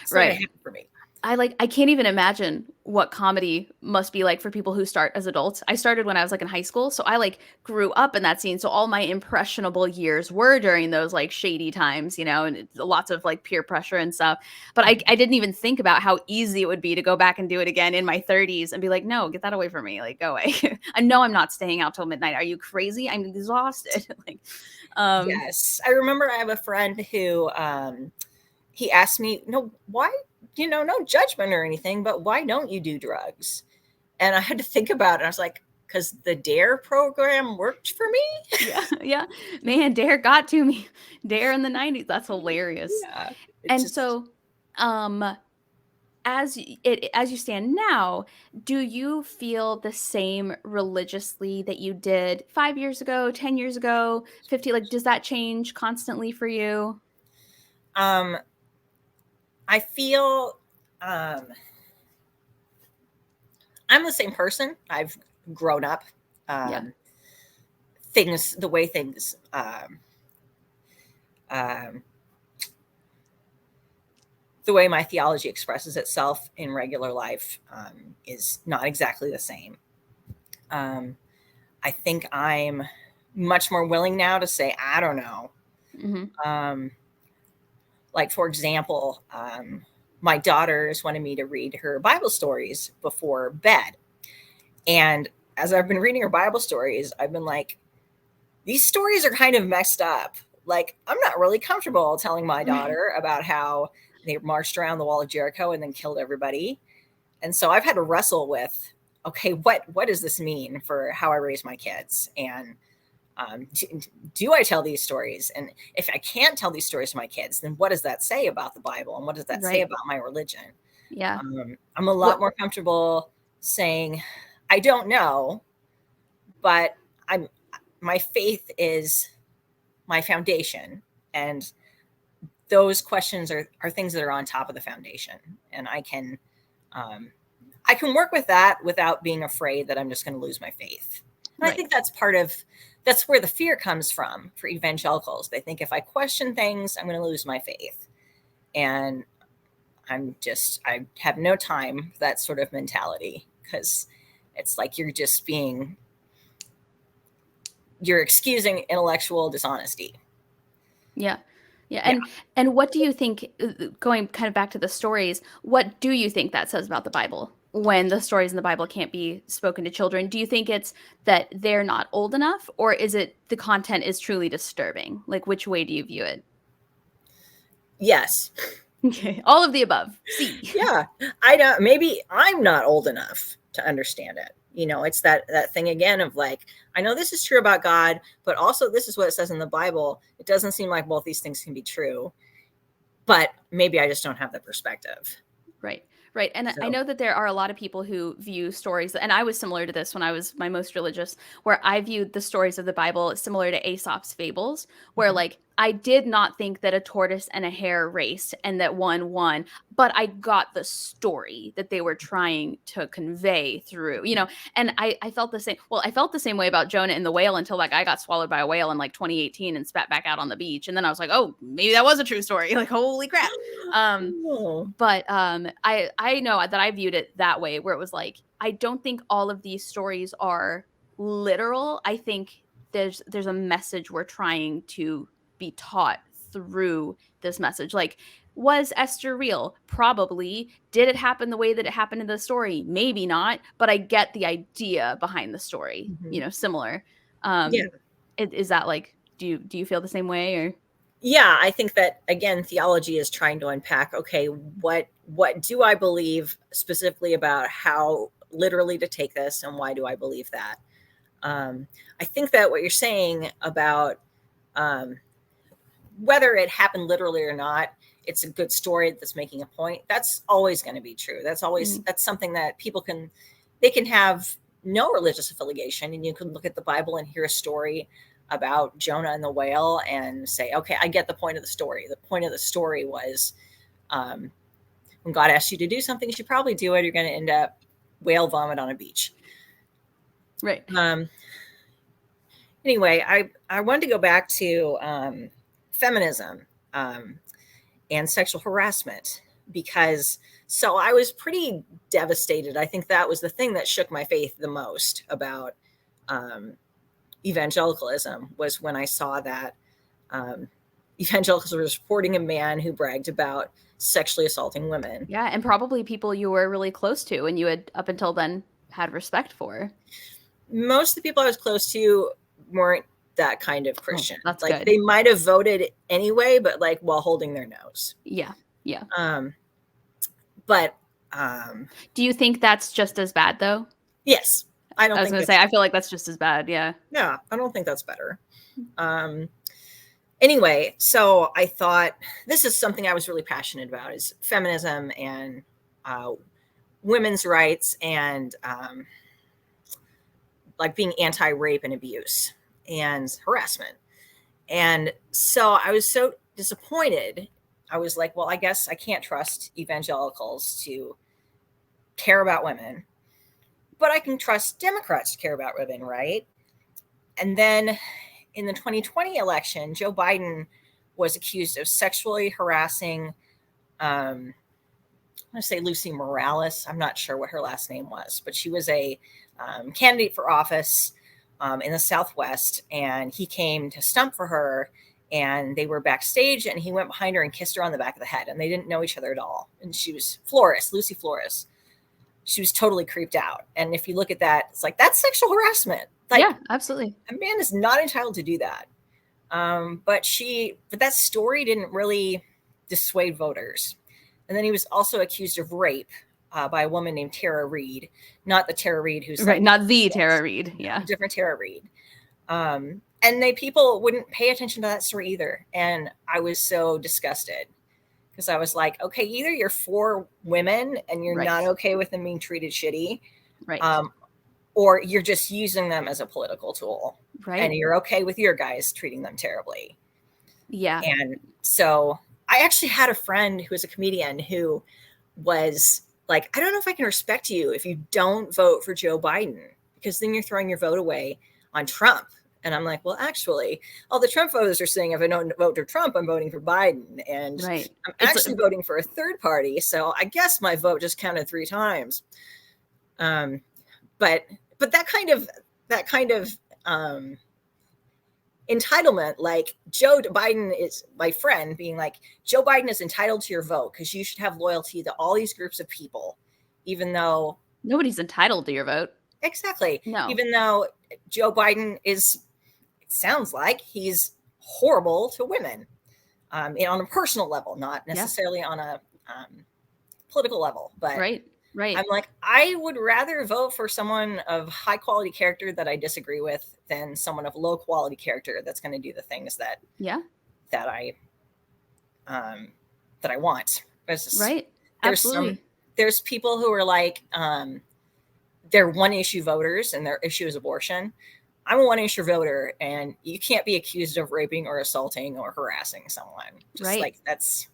it's not gonna happen for me. I can't even imagine what comedy must be like for people who start as adults. I started when I was like in high school, so I like grew up in that scene. So all my impressionable years were during those like shady times, and lots of like peer pressure and stuff. But I didn't even think about how easy it would be to go back and do it again in my 30s and be like, no, get that away from me. Like, go away. I know I'm not staying out till midnight. Are you crazy? I'm exhausted. Like, Yes. I remember I have a friend who he asked me, no, why, no judgment or anything, but why don't you do drugs? And I had to think about it. I was like, because the DARE program worked for me. Yeah. Man, DARE got to me. DARE in the 90s. That's hilarious. Yeah. So, as you stand now, do you feel the same religiously that you did 5 years ago, 10 years ago, 50? Like, does that change constantly for you? I feel I'm the same person. I've grown up. The way things the way my theology expresses itself in regular life is not exactly the same. I think I'm much more willing now to say, I don't know. Mm-hmm. Like, for example, my daughters wanted me to read her Bible stories before bed. And as I've been reading her Bible stories, I've been like, these stories are kind of messed up. Like, I'm not really comfortable telling my daughter about how they marched around the wall of Jericho and then killed everybody. And so I've had to wrestle with, okay, what does this mean for how I raise my kids? And do I tell these stories? And if I can't tell these stories to my kids, then what does that say about the Bible? And what does that say about my religion? Yeah. I'm a lot more comfortable saying, I don't know, but my faith is my foundation. And those questions are things that are on top of the foundation. And I can work with that without being afraid that I'm just going to lose my faith. And I think that's where the fear comes from for evangelicals. They think if I question things, I'm going to lose my faith. And I have no time for that sort of mentality, because it's like you're excusing intellectual dishonesty. Yeah. And what do you think, going kind of back to the stories, what do you think that says about the Bible when the stories in the Bible can't be spoken to children? Do you think it's that they're not old enough, or is it the content is truly disturbing? Like, which way do you view it? Yes. Okay. All of the above. See. Yeah. Maybe I'm not old enough to understand it. It's that thing again of like, I know this is true about God, but also this is what it says in the Bible. It doesn't seem like both these things can be true, but maybe I just don't have the perspective. Right. Right. And I So, know that there are a lot of people who view stories, and I was similar to this when I was my most religious, where I viewed the stories of the Bible similar to Aesop's fables, where mhm. like I did not think that a tortoise and a hare raced and that one won, but I got the story that they were trying to convey through, and I felt the same. Well, I felt the same way about Jonah and the whale until like I got swallowed by a whale in like 2018 and spat back out on the beach. And then I was like, oh, maybe that was a true story. Like, holy crap. Oh. But I know that I viewed it that way, where it was like, I don't think all of these stories are literal. I think there's a message we're trying to be taught through this message. Like, was Esther real? Probably. Did it happen the way that it happened in the story? Maybe not, but I get the idea behind the story, Mhm. similar. Yeah. Is that like, do you feel the same way, or? Yeah, I think that again, theology is trying to unpack, okay, what do I believe specifically about how literally to take this, and why do I believe that? I think that what you're saying about whether it happened literally or not, it's a good story that's making a point. That's always going to be true. That's something that people can have no religious affiliation, and you can look at the Bible and hear a story about Jonah and the whale and say, okay, I get the point of the story. The point of the story was when God asks you to do something, you should probably do it. You're going to end up whale vomit on a beach. Right. Anyway, I wanted to go back to feminism and sexual harassment, because so I was pretty devastated. I think that was the thing that shook my faith the most about evangelicalism, was when I saw that evangelicals were supporting a man who bragged about sexually assaulting women. Yeah, and probably people you were really close to and you had up until then had respect for. Most of the people I was close to weren't that kind of Christian. That's like good. They might have voted anyway, but like while holding their nose. Yeah. But do you think that's just as bad though? yes, I was going to say, I feel like that's just as bad. Yeah. Yeah, I don't think that's better. Anyway, so I thought this is something I was really passionate about, is feminism and women's rights, and like being anti-rape and abuse and harassment. And so I was so disappointed. I was like, well, I guess I can't trust evangelicals to care about women, but I can trust Democrats to care about women, right? And then in the 2020 election, Joe Biden was accused of sexually harassing, I'm going to say Lucy Morales. I'm not sure what her last name was, but she was a candidate for office in the Southwest, and he came to stump for her, and they were backstage, and he went behind her and kissed her on the back of the head, and they didn't know each other at all. And she was Lucy Flores. She was totally creeped out. And if you look at that, it's like, that's sexual harassment. Like, yeah, absolutely. A man is not entitled to do that. But that story didn't really dissuade voters. And then he was also accused of rape by a woman named Tara Reid, not the Tara Reid who's right, like, not the Tara Reid, yeah, different Tara Reid. And people wouldn't pay attention to that story either. And I was so disgusted, because I was like, okay, either you're for women and you're not okay with them being treated shitty, right, or you're just using them as a political tool, right, and you're okay with your guys treating them terribly. Yeah. And so I actually had a friend who was a comedian who was like, I don't know if I can respect you if you don't vote for Joe Biden, because then you're throwing your vote away on Trump. And I'm like, well, actually, all the Trump voters are saying, if I don't vote for Trump, I'm voting for Biden. And I'm actually voting for a third party. So I guess my vote just counted 3 times. But that kind of entitlement, like Joe Biden is my friend being like, Joe Biden is entitled to your vote because you should have loyalty to all these groups of people, even though nobody's entitled to your vote. Exactly. No. Even though Joe Biden it sounds like he's horrible to women on a personal level, not necessarily on a political level, but right. Right. I'm like, I would rather vote for someone of high quality character that I disagree with than someone of low quality character that's going to do the things that I want. Right. There's Absolutely. there's people who are like, they're one issue voters and their issue is abortion. I'm a one issue voter, and you can't be accused of raping or assaulting or harassing someone. Just like that's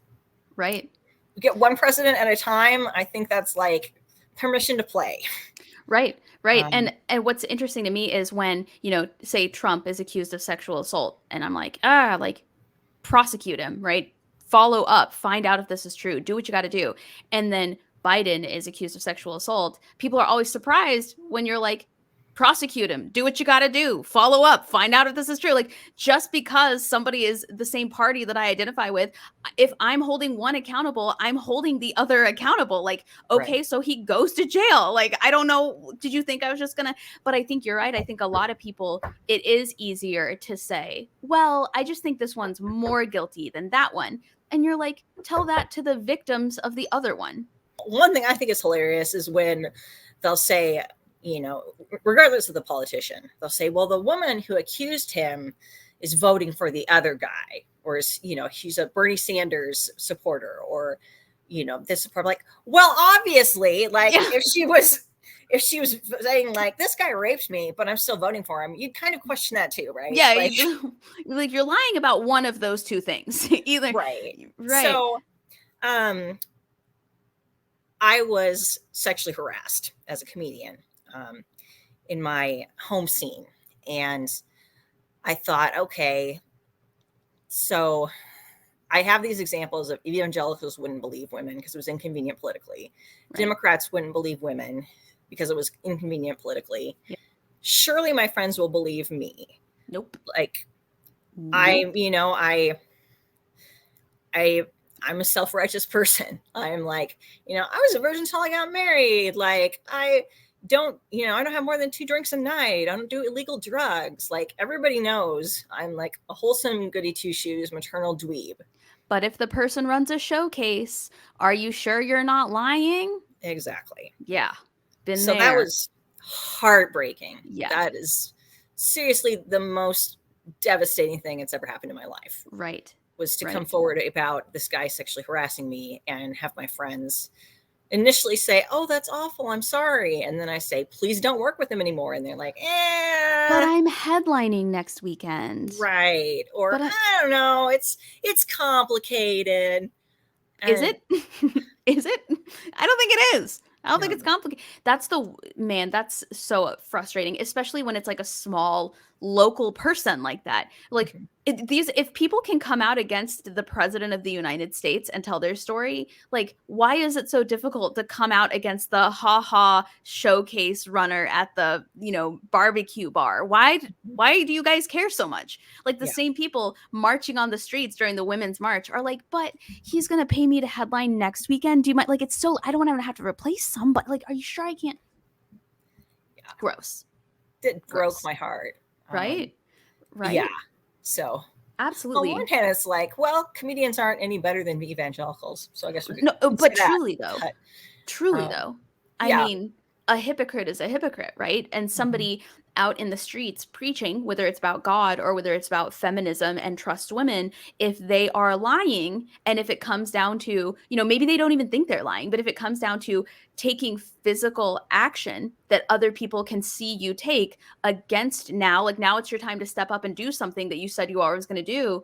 right. You get one president at a time. I think that's like permission to play. Right. And what's interesting to me is when, say Trump is accused of sexual assault, and I'm like, prosecute him, right? Follow up, find out if this is true, do what you got to do. And then Biden is accused of sexual assault. People are always surprised when you're like, prosecute him, do what you got to do, follow up, find out if this is true. Like, just because somebody is the same party that I identify with, if I'm holding one accountable, I'm holding the other accountable. Like, okay, right. So he goes to jail. Like, I don't know, did you think I was just gonna, but I think you're right. I think a lot of people, it is easier to say, well, I just think this one's more guilty than that one. And you're like, tell that to the victims of the other one. One thing I think is hilarious is when they'll say, regardless of the politician, they'll say, well, the woman who accused him is voting for the other guy, or is, she's a Bernie Sanders supporter, or, this support. Like, well, obviously, like if she was saying like, this guy raped me, but I'm still voting for him, you'd kind of question that too, right? Yeah. Like you're lying about one of those two things. Either. Right. So, I was sexually harassed as a comedian in my home scene. And I thought, okay, so I have these examples of evangelicals wouldn't believe women because it was inconvenient politically. Right. Democrats wouldn't believe women because it was inconvenient politically. Yeah. Surely my friends will believe me. Nope. Like, nope. I'm a self-righteous person. I'm like, I was a virgin until I got married. Like, I don't have more than 2 drinks a night. I don't do illegal drugs. Like, everybody knows I'm like a wholesome goody two-shoes maternal dweeb. But if the person runs a showcase, are you sure you're not lying? Exactly. Yeah. So that was heartbreaking. Yeah. That is seriously the most devastating thing that's ever happened in my life. Right. Was to come forward about this guy sexually harassing me and have my friends initially say, oh, that's awful, I'm sorry. And then I say, please don't work with him anymore. And they're like, but I'm headlining next weekend. Right. Or I don't know. It's complicated. Is it? Is it? I don't think it is. I don't think it's complicated. That's so frustrating, especially when it's like a small local person like that. Like if people can come out against the president of the United States and tell their story, like, why is it so difficult to come out against the showcase runner at the, barbecue bar? Why do you guys care so much? Like the same people marching on the streets during the Women's March are like, but he's going to pay me to headline next weekend. Do you mind? Like, it's so, I don't want to have to replace somebody. Like, are you sure I can't? Yeah. Gross. It broke my heart. Right? Right. Yeah. So absolutely. On one hand, it's like, well, comedians aren't any better than evangelicals. So I guess no, but truly though, I mean, a hypocrite is a hypocrite, right? And somebody out in the streets preaching, whether it's about God or whether it's about feminism and trust women, if they are lying, and if it comes down to, maybe they don't even think they're lying, but if it comes down to taking physical action that other people can see you take against now it's your time to step up and do something that you said you always going to do.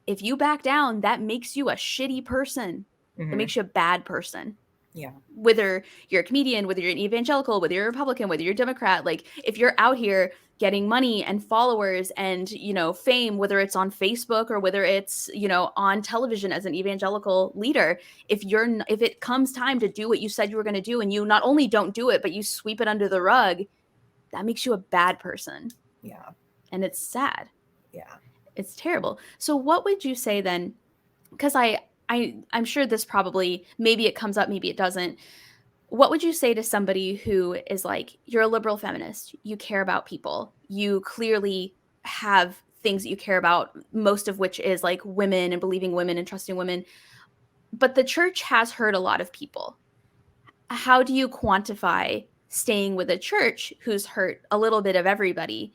If you back down, that makes you a shitty person. It makes you a bad person. Yeah. Whether you're a comedian, whether you're an evangelical, whether you're a Republican, whether you're a Democrat, like if you're out here getting money and followers and, fame, whether it's on Facebook or whether it's, on television as an evangelical leader, if it comes time to do what you said you were going to do and you not only don't do it, but you sweep it under the rug, that makes you a bad person. Yeah. And it's sad. Yeah. It's terrible. So what would you say then? Because I'm sure this probably, maybe it comes up, maybe it doesn't. What would you say to somebody who is like, you're a liberal feminist, you care about people, you clearly have things that you care about, most of which is like women and believing women and trusting women, but the church has hurt a lot of people. how do you quantify staying with a church who's hurt a little bit of everybody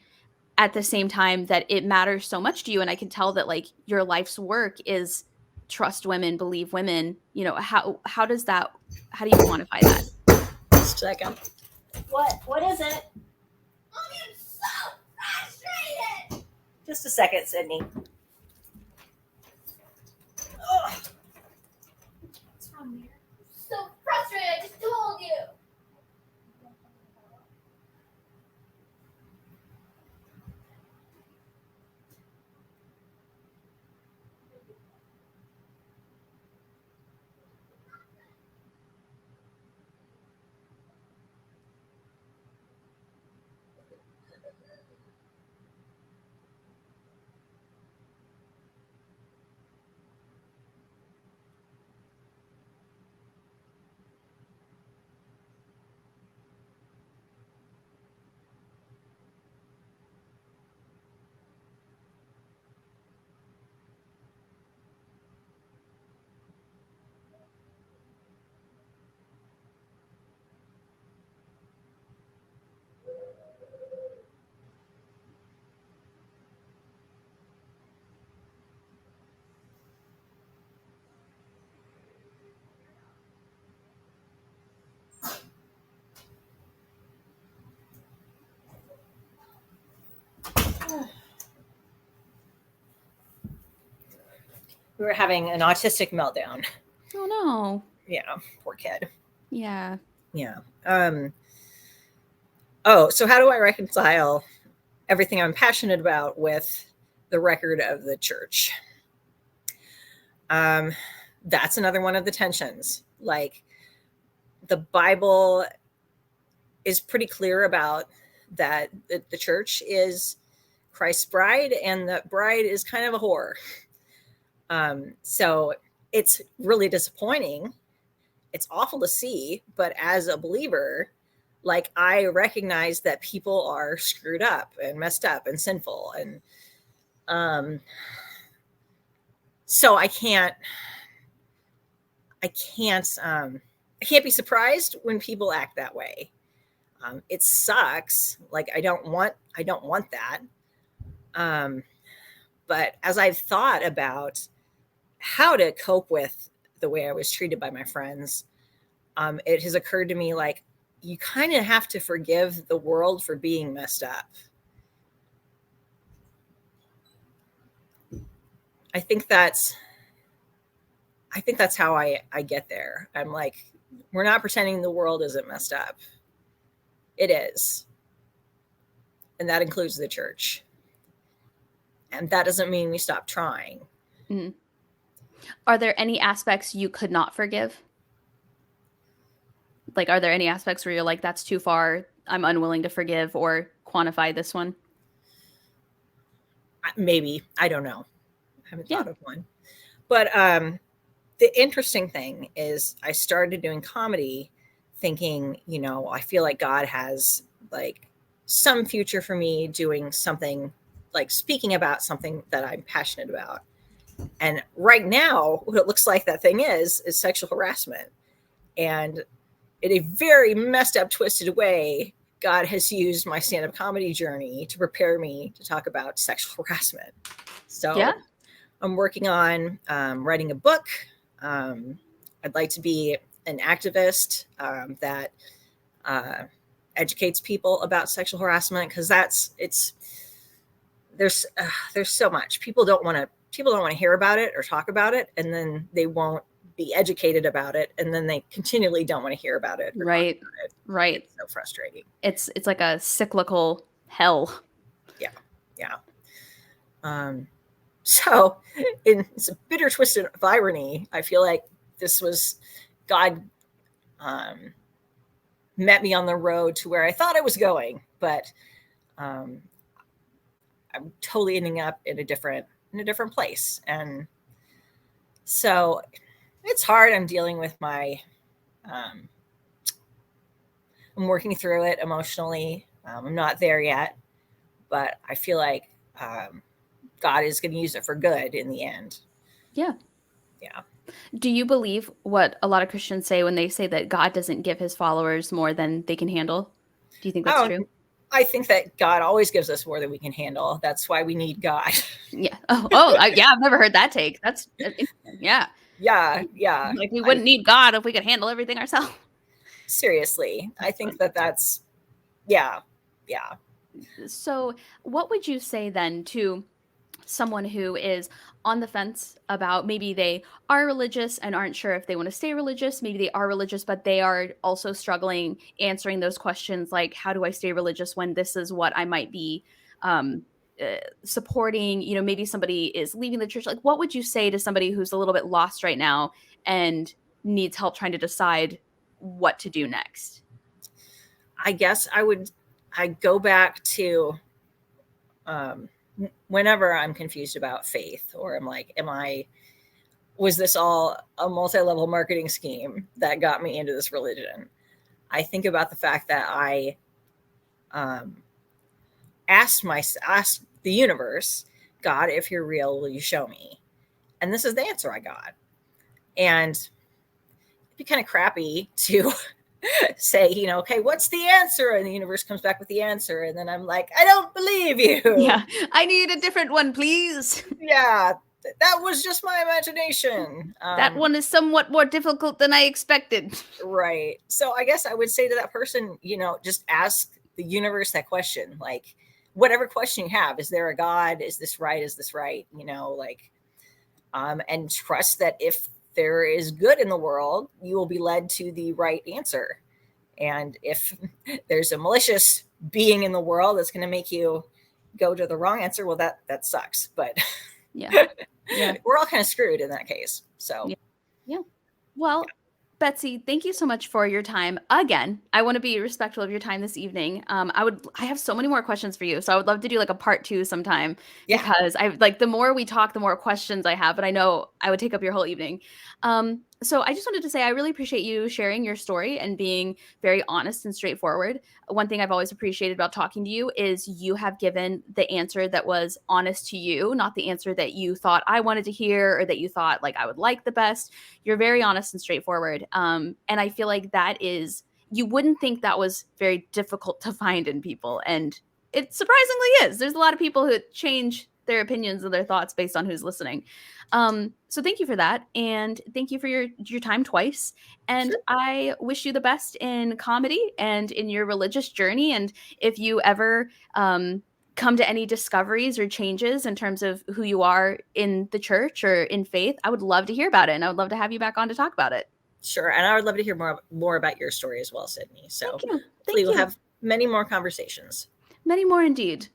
at the same time that it matters so much to you? And I can tell that like your life's work is trust women, believe women. You know, how do you quantify that? Just a second. What is it? I'm so frustrated. Just a second, Sydney. Ugh. What's wrong here? So frustrated, I just told you. We were having an autistic meltdown. Oh no. Yeah, poor kid. Yeah. Yeah. So how do I reconcile everything I'm passionate about with the record of the church? That's another one of the tensions. Like, the Bible is pretty clear about that the church is Christ's bride, and the bride is kind of a whore. So it's really disappointing. It's awful to see, but as a believer, like, I recognize that people are screwed up and messed up and sinful. And so I can't be surprised when people act that way. It sucks. Like, I don't want that. But as I've thought about how to cope with the way I was treated by my friends, it has occurred to me, like, you kind of have to forgive the world for being messed up. I think that's how I get there. I'm like, we're not pretending the world isn't messed up. It is. And that includes the church. And that doesn't mean we stop trying. Mm-hmm. Are there any aspects you could not forgive? Like, are there any aspects where you're like, that's too far, I'm unwilling to forgive or quantify this one? Maybe. I don't know. I haven't thought of one. But the interesting thing is, I started doing comedy thinking, I feel like God has like some future for me doing something, like speaking about something that I'm passionate about. And right now, what it looks like that thing is sexual harassment. And in a very messed up, twisted way, God has used my stand-up comedy journey to prepare me to talk about sexual harassment. So I'm working on writing a book. I'd like to be an activist that educates people about sexual harassment, because there's so much. People don't want to hear about it or talk about it, and then they won't be educated about it, and then they continually don't want to hear about it. Right. Right. It's so frustrating. It's like a cyclical hell. Yeah. So it's a bitter twist of irony. I feel like this was God met me on the road to where I thought I was going, but I'm totally ending up in a different place. And so it's hard. I'm dealing with I'm working through it emotionally. I'm not there yet, but I feel like God is going to use it for good in the end. Yeah. Yeah. Do you believe what a lot of Christians say when they say that God doesn't give his followers more than they can handle? Do you think that's true? I think that God always gives us more than we can handle. That's why we need God. Yeah. Yeah. I've never heard that take. That's interesting. Yeah. Yeah. Like we wouldn't need God if we could handle everything ourselves. Seriously. I think that's, yeah. So, what would you say then to someone who is on the fence about maybe they are religious and aren't sure if they want to stay religious? Maybe they are religious, but they are also struggling answering those questions like, how do I stay religious when this is what I might be um, supporting? You know, maybe somebody is leaving the church. Like, what would you say to somebody who's a little bit lost right now and needs help trying to decide what to do next? I guess I go back to whenever I'm confused about faith, or I'm like, was this all a multi-level marketing scheme that got me into this religion? I think about the fact that I asked the universe, God, if you're real, will you show me? And this is the answer I got. And it'd be kind of crappy to say, okay, what's the answer? And the universe comes back with the answer. And then I'm like, I don't believe you. Yeah. I need a different one, please. Yeah. That was just my imagination. That one is somewhat more difficult than I expected. Right. So I guess I would say to that person, just ask the universe that question. Like, whatever question you have, is there a God? Is this right? Is this right? And trust that if there is good in the world, you will be led to the right answer. And if there's a malicious being in the world that's going to make you go to the wrong answer, well, that sucks. But yeah, we're all kind of screwed in that case. So yeah. Well, Betsy, thank you so much for your time. Again, I want to be respectful of your time this evening. I have so many more questions for you, so I would love to do like a part 2 sometime. Yeah. Because the more we talk, the more questions I have, but I know I would take up your whole evening. So I just wanted to say I really appreciate you sharing your story and being very honest and straightforward. One thing I've always appreciated about talking to you is you have given the answer that was honest to you, not the answer that you thought I wanted to hear or that you thought like I would like the best. You're very honest and straightforward. And I feel like you wouldn't think that was very difficult to find in people. And it surprisingly is. There's a lot of people who change their opinions and their thoughts based on who's listening. So thank you for that. And thank you for your time twice. And sure. I wish you the best in comedy and in your religious journey. And if you ever come to any discoveries or changes in terms of who you are in the church or in faith, I would love to hear about it. And I would love to have you back on to talk about it. Sure. And I would love to hear more about your story as well, Sydney. So Thank you. We'll have many more conversations. Many more indeed.